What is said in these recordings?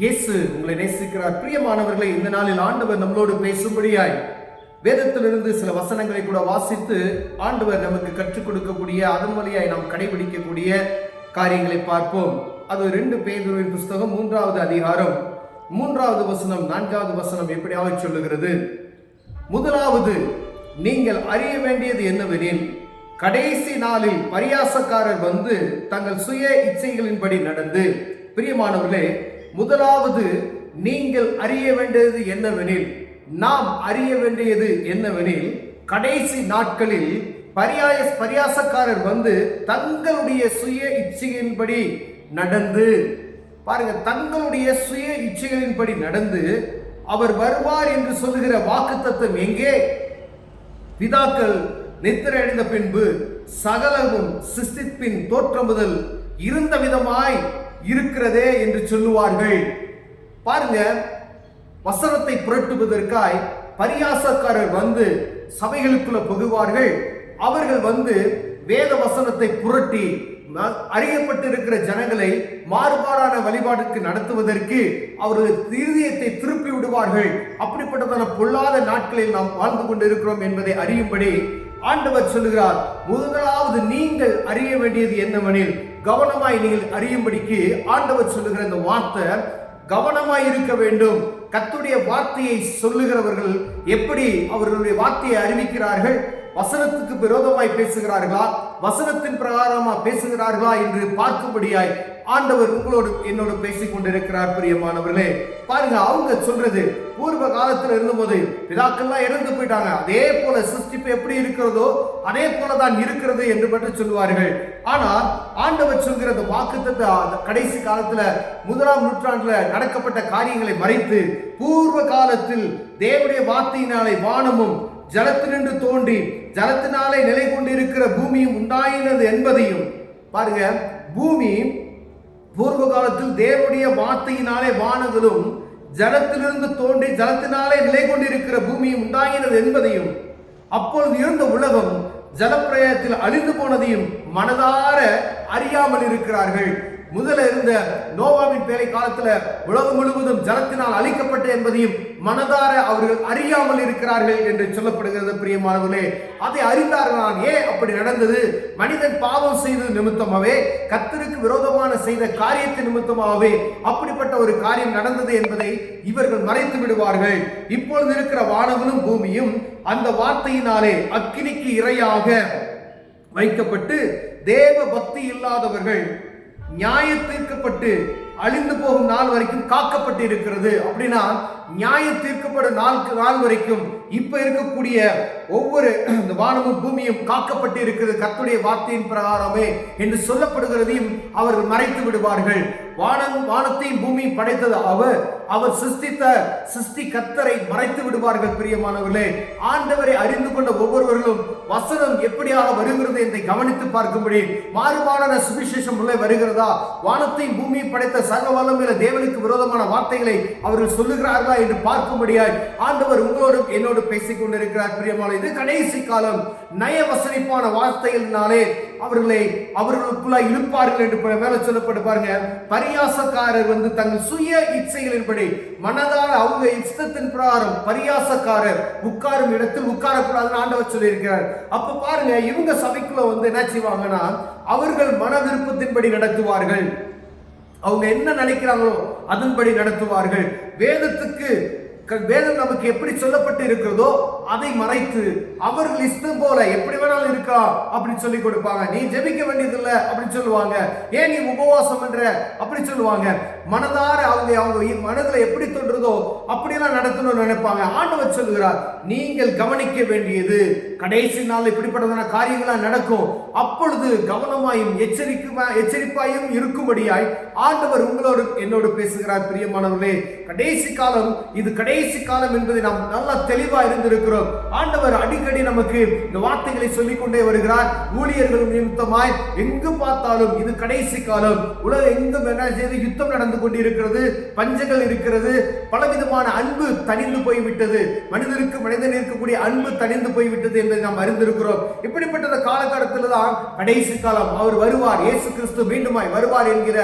இயேசு உங்களை நேசிக்கிறார். பிரியமானவர்களை, இந்த நாளில் ஆண்டவர் நம்மளோடு பேசும்படியாய் வேதத்திலிருந்து சில வசனங்களை கூட வாசித்து ஆண்டவர் நமக்கு கற்றுக் கொடுக்கக்கூடிய, அதன் வழியாய் நாம் கடைபிடிக்கக்கூடிய காரியங்களை பார்ப்போம். அது 2 பேதுருவின் புஸ்தகம் 3வது அதிகாரம் 3வது வசனம் 4வது வசனம் எப்படியாக சொல்லுகிறது. முதலாவது, நீங்கள் அறிய வேண்டியது என்னவெனில், கடைசி நாளில் பரியாசக்காரர் வந்து தங்கள் சுய இச்சைகளின்படி நடந்து. பிரியமானவர்களே, முதலாவது நீங்கள் அறிய வேண்டியது என்னவெனில், நாம் அறிய வேண்டியது என்னவெனில், கடைசி நாட்களில் பரியாசக்காரர் வந்து தங்களுடைய சுய இச்சைகளின்படி நடந்து. பாருங்க, தங்களுடைய சுய இச்சைகளின்படி நடந்து அவர் வருவார் என்று சொல்லுகிற வாக்குத்தத்தம் எங்கே? பிதாக்கள் நித்திரை அடைந்த பின்பு சகலமும் சிருஷ்டிப்பின் தோற்றம் முதல் இருந்த விதமாய் இருக்கிறதே என்று சொல்லுவார்கள். பாருங்க, வசனத்தை புரட்டுவதற்காய் பரியாசக்காரர் வந்து சபைகளுக்குள்ள புகுவார்கள். அவர்கள் வந்து வேத வசனத்தை புரட்டி அறியப்பட்டிருக்கிற ஜனங்களை மாறுபாடான வழிபாடுக்கு நடத்துவதற்கு அவர்கள் இருதயத்தை திருப்பி விடுவார்கள். அப்படிப்பட்டதான பொல்லாத நாட்களில் நாம் வாழ்ந்து கொண்டிருக்கிறோம் என்பதை அறியும்படி ஆண்டவர் சொல்லுகிறார். முதலாவது நீங்கள் அறிய வேண்டியது என்னவெனில், கவனமாய் நீங்கள் அறியும்படிக்கு ஆண்டவர் சொல்லுகிற இந்த வார்த்தை, கவனமாய் இருக்க வேண்டும். கர்த்தருடைய வார்த்தையை சொல்லுகிறவர்கள் எப்படி அவர்களுடைய வார்த்தையை அறிவிக்கிறார்கள்? வசனத்துக்கு விரோதமாய் பேசுகிறார்களா, வசனத்தின் பிரகாரமா பேசுகிறார்களா என்று பார்க்கும்படியாய் ஆண்டவர் உங்களோடு என்னோடு பேசிக் கொண்டிருக்கிறார். பிரியமானவர்களே, பாருங்க, அவங்க சொல்றது பூர்வ காலத்தில் இருந்தபோது பிதாக்கள்லாம் இறந்து போயிட்டாங்க, அதே போல சிருஷ்டிப்பு எப்படி இருக்கிறதோ அதே போலதான் இருக்கிறது என்று மட்டும் சொல்லுவார்கள். ஆனால் ஆண்டவர் சொல்கிற வாக்குத்தத்த கடைசி காலத்துல 1ஆம் நூற்றாண்டுல நடக்கப்பட்ட காரியங்களை மறைத்து, பூர்வ காலத்தில் தேவனுடைய வார்த்தையினாலே வானமும் ஜலத்தினின்று தோன்றி ஜலத்தினாலே நிலை கொண்டிருக்கிற பூமியும் உண்டாயினது என்பதையும். பாருங்க, பூமி பூர்வ காலத்தில் தேவனுடைய வார்த்தையினாலே வானங்களும் ஜலத்திலிருந்து தோன்றி ஜலத்தினாலே நிலை கொண்டிருக்கிற பூமியும் உண்டாயினது என்பதையும், அப்பொழுது இருந்த உலகம் ஜலப்பிரயத்தில் அழிந்து போனதையும் மனதார அறியாமல் இருக்கிறார்கள். முதல்ல இருந்த நோவாவின் பேலை காலத்துல உலகம் முழுவதும் ஜலத்தினால் அழிக்கப்பட்ட என்பதையும் மனதார அவர்கள் அறியாமல் இருக்கிறார்கள் என்று சொல்லப்படுகிறது. பிரியமானவர்களே, அதை அறிந்தார்கள். ஏன் அப்படி நடந்தது? மனிதன் பாவம் செய்தது நிமித்தமாகவே, கர்த்தருக்கு விரோதமான செய்த காரியத்தின் நிமித்தமாகவே அப்படிப்பட்ட ஒரு காரியம் நடந்தது என்பதை இவர்கள் மறைத்து விடுவார்கள். இப்பொழுது இருக்கிற வானங்களும் பூமியும் அந்த வார்த்தையினாலே அக்கினிக்கு இரையாக வைக்கப்பட்டு தேவ பக்தி இல்லாதவர்கள் நியாய தீர்க்கப்பட்டு அழிந்து போகும் நாள் வரைக்கும் காக்கப்பட்டு இருக்கிறது. அப்படின்னா நியாய தீர்க்கப்படும் நாள் வரைக்கும் இப்ப இருக்கக்கூடிய ஒவ்வொரு வானமும் பூமியும் காக்கப்பட்டு இருக்கிறது கர்த்தருடைய வார்த்தையின் பிரகாரமே என்று சொல்லப்படுகிறதையும் அவர்கள் மறைத்து விடுவார்கள். வானத்தையும் பூமியும் படைத்தது அவர் சிருஷ்டி கர்த்தரை மறைத்து விடுவார்கள். பிரியமானவர்களே, ஆண்டவரை அறிந்து கொண்ட ஒவ்வொருவர்களும் வசனம் எப்படியாக வருகிறது என்று கவனித்து பார்க்கும்படி, மாறுபாடான சுவிசேஷம் உள்ளே வருகிறதா, வானத்தையும் பூமியை படைத்த சர்வ வல்லமையுள்ள தேவனுக்கு விரோதமான வார்த்தைகளை அவர்கள் சொல்லுகிறார்களா என்று பார்க்கும்படியாய் ஆண்டவர் உங்களோடும் என்னோடு பேசிக் கொண்டிருக்கிறார். பிரியமான, இது கடைசி காலம். நய வசனிப்பான வார்த்தைகளினாலே அவர்களுக்குள்ள இழுப்பார்கள் என்று மேல சொல்லப்பட்டு பாருங்க. பரியாசக்காரர் வந்து தங்கள் சுய இச்சைகளின்படி மனதால் அவங்க இஷ்டத்தின் பிரகாரம் பரியாசக்காரர் உட்காரும் இடத்தில் உட்காரக்கூடாதுன்னு ஆண்டவர் சொல்லி இருக்கிறார். அப்ப பாருங்க, இவங்க சபைக்குள்ள வந்து என்ன செய்வாங்கன்னா, அவர்கள் மன விருப்பத்தின்படி நடத்துவார்கள். அவங்க என்ன நினைக்கிறாங்களோ அதன்படி நடத்துவார்கள். வேதம் நமக்கு எப்படி சொல்லப்பட்டு இருக்கிறதோ அதை மறைத்து அவர்கள் இஷ்டம் போல எப்படி வேணாலும் இருக்கா அப்படின்னு சொல்லி கொடுப்பாங்க. நீ ஜெபிக்க வேண்டியதில்லை அப்படின்னு சொல்லுவாங்க. ஏன் நீ உபவாசம் பண்ற அப்படி சொல்லுவாங்க. மனதார அவங்க மனதில் எப்படி தோன்றதோ அப்படியெல்லாம் நடத்தணும்னு நினைப்பாங்க. ஆண்டவர் சொல்லுகிறார், நீங்கள் கவனிக்க வேண்டியது கடைசி நாள் இப்படிப்பட்டதான காரியங்களா நடக்கும். அப்பொழுது கவனமாயும் எச்சரிப்பாயும் இருக்கும்படியாய் ஆண்டவர் உங்களோடு என்னோடு பேசுகிறார். பிரியமானவர்களே, கடைசி காலம் இது. கடைசி கடைசி காலம் என்பதை நாம் நல்லா தெளிவா இருந்திருக்கிறோம். ஆண்டவர் அடிக்கடி நமக்கு இந்த வார்த்தைகளை சொல்லிக் கொண்டே வருகிறார். ஊழியர்கள் நிமித்தமாய் எங்கு பார்த்தாலும் இது கடைசி காலம், உலகம் எங்கும் என்ன செய்து யுத்தம் நடந்து கொண்டிருக்கிறது, பஞ்சங்கள் இருக்கிறது, பலவிதமான அன்பு தணிந்து போய்விட்டது, மனிதனுக்கு மனிதன் இருக்கக்கூடிய அன்பு தணிந்து போய்விட்டது என்பதை நாம் அறிந்திருக்கிறோம். இப்படிப்பட்ட காலகட்டத்தில் தான் கடைசி காலம், அவர் வருவார், இயேசு கிறிஸ்து மீண்டுமாய் வருவார் என்கிற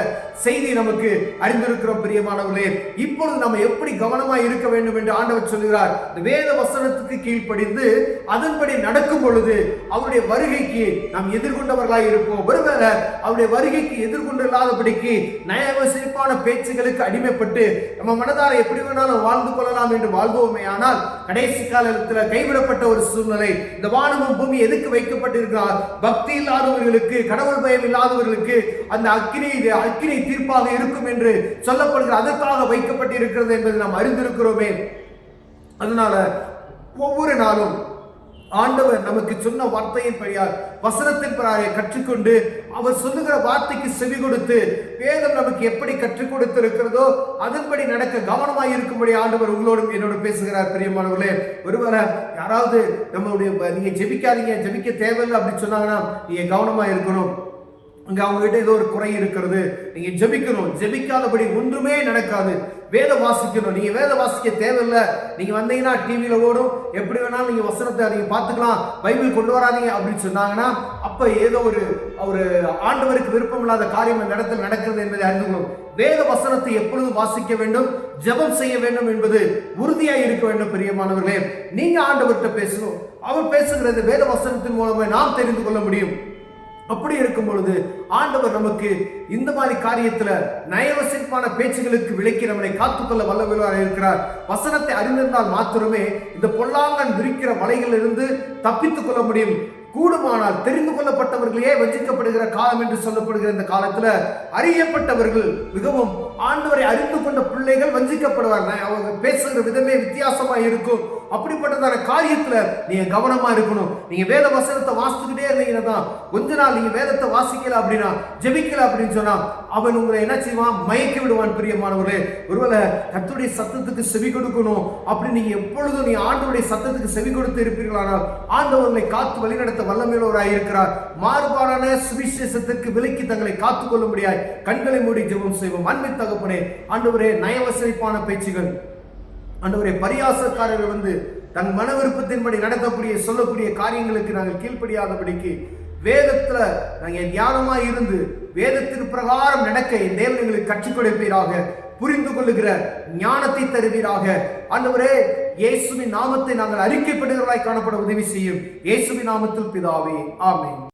செய்தி நமக்கு அறிந்திருக்கிறோம். பிரியமானவர்களே, இப்பொழுது நம்ம எப்படி கவனமாய் இருக்க வேண்டும் என்று ஆண்டவர் சொல்கிறார். வேத வசனத்துக்கு கீழ்ப்படிந்து அதன்படி நடக்கும் பொழுது அவருடைய வருகைக்கு நாம் எதிர்கொண்டவர்களாய் இருப்போம். ஒருவேளை அவருடைய வருகைக்கு எதிர்கொண்டு இல்லாதபடிக்கு நயவசிப்பான பேச்சுகளுக்கு அடிமைப்பட்டு நம்ம மனதார எப்படி வேணாலும் வாழ்ந்து கொள்ளலாம் என்று வாழ்வோமே, ஆனால் கடைசி காலத்தில் கைவிடப்பட்ட ஒரு சூழ்நிலை. இந்த வானமும் பூமி எதுக்கு வைக்கப்பட்டிருக்கிறார்? பக்தி இல்லாதவர்களுக்கு, கடவுள் பயம் இல்லாதவர்களுக்கு அந்த அக்கினி தீர்ப்பாக இருக்கும் என்று சொல்லப்படுகிற அதற்காக வைக்கப்பட்டிருக்கிறது என்பதை நாம் அறிந்திருக்கிறோமே. அதனால ஒவ்வொரு நாளும் ஆண்டவர் நமக்கு சொன்ன வார்த்தையின் படியால் வசனத்தின் பிறகு கற்றுக்கொண்டு அவர் சொல்லுகிற வார்த்தைக்கு செவி கொடுத்து வேதம் நமக்கு எப்படி கற்றுக் கொடுத்திருக்கிறதோ அதன்படி நடக்க கவனமாய் இருக்கும்படி ஆண்டவர் உங்களோடும் என்னோட பேசுகிறார். பிரியமானவர்களே, ஒருவேளை யாராவது நம்மளுடைய நீங்க ஜெபிக்காதீங்க, ஜெபிக்க தேவையில்லை அப்படின்னு சொன்னாங்கன்னா நீங்க கவனமா இருக்கணும். அங்க அவங்க கிட்ட ஏதோ ஒரு குறை இருக்கிறது, நீங்க ஜெபிக்கணும். ஜெபிக்காதபடி ஒன்றுமே நடக்காது. வேத வாசிக்கணும். நீங்க வேத வாசிக்க தேவையில்லை, நீங்க வந்தீங்கன்னா டிவியில ஓடும், எப்படி வேணாலும் நீங்க வசனத்தை நீங்க பார்த்துக்கலாம், பைபிள் கொண்டு வராதீங்க அப்படின்னு சொன்னாங்கன்னா அப்ப ஏதோ ஒரு ஆண்டவருக்கு விருப்பம் இல்லாத காரியம் அந்த இடத்தில் நடக்கிறது என்பதை அறிந்து கொள்ளும். வேத வசனத்தை எப்பொழுதும் வாசிக்க வேண்டும், ஜெபம் செய்ய வேண்டும் என்பது உறுதியாக இருக்க வேண்டும். பிரியமானவர்களே, நீங்க ஆண்டவர்கிட்ட பேசணும். அவர் பேசுகிறது வேத வசனத்தின் மூலமா நாம் தெரிந்து கொள்ள முடியும். அப்படி இருக்கும் பொழுது ஆண்டவர் நமக்கு இந்த மாதிரி காரியத்துல நயவசிப்பான பேச்சுகளுக்கு விலக்கி நம்மளை காத்துக்கொள்ள வல்லவராக இருக்கிறார். வசனத்தை அறிந்திருந்தால் மாத்திரமே இந்த பொல்லாங்கன் விரிக்கிற வலைகளில் இருந்து தப்பித்துக் கொள்ள முடியும். கூடுமானால் தெரிந்து கொள்ளப்பட்டவர்களே வஞ்சிக்கப்படுகிற காலம் என்று சொல்லப்படுகிற இந்த காலத்துல அறியப்பட்டவர்கள், மிகவும் ஆண்டவரை அறிந்து கொண்ட பிள்ளைகள் வஞ்சிக்கப்படுவாங்க. அவங்க பேசுகிற விதமே வித்தியாசமா இருக்கும். அப்படிப்பட்டதான காரியத்துல நீங்க கவனமா இருக்கணும். நீங்க வேத வசனத்தை வாசிச்சுக்கிட்டே இருந்தீங்கன்னா தான், கொஞ்ச நாள் நீங்க வேதத்தை வாசிக்கல அப்படின்னா, ஜெபிக்கல அப்படின்னு சொன்னா அவன் உங்களை என்ன செய்வான்? மயக்கி விடுவான். பிரியமானவர்களே, ஒருவேளை கர்த்தருடைய சத்தத்துக்கு செவி கொடுக்கணும் அப்படி நீங்க எப்பொழுதும் நீ ஆண்டவருடைய சத்தத்துக்கு செவி கொடுத்து இருப்பீர்களானால் ஆண்டவர்களை காத்து வழிநடத்த வல்லமையுள்ளவராய் இருக்கிறார். மாறுபாடான சுவிசேஷத்திற்கு விலக்கி தங்களை காத்துக் கொள்ள முடியாது. கண்களை மூடி ஜெபம் செய்வோம். அன்பின் தகப்பனே, ஆண்டவரே, நயவசரிப்பான பேச்சுகள், ஆண்டவரே, பரியாசக்காரர்கள் வந்து தன் மன விருப்பத்தின்படி நடத்தக்கூடிய சொல்லக்கூடிய காரியங்களுக்கு நாங்கள் கீழ்ப்படியாதபடிக்கு வேதத்துல நாங்கள் தியானமா இருந்து வேதத்தின் பிரகாரம் நடக்க என் தேவன் எங்களுக்கு கற்றுக் கொடுப்பீராக. புரிந்து கொள்ளுகிற ஞானத்தை தருவீராக. ஆண்டவரே, இயேசுவின் நாமத்தை நாங்கள் அறிக்கைப்படுகிறவர்களாய் காணப்பட உதவி செய்யும். இயேசுவின் நாமத்தில் பிதாவே, ஆமென்.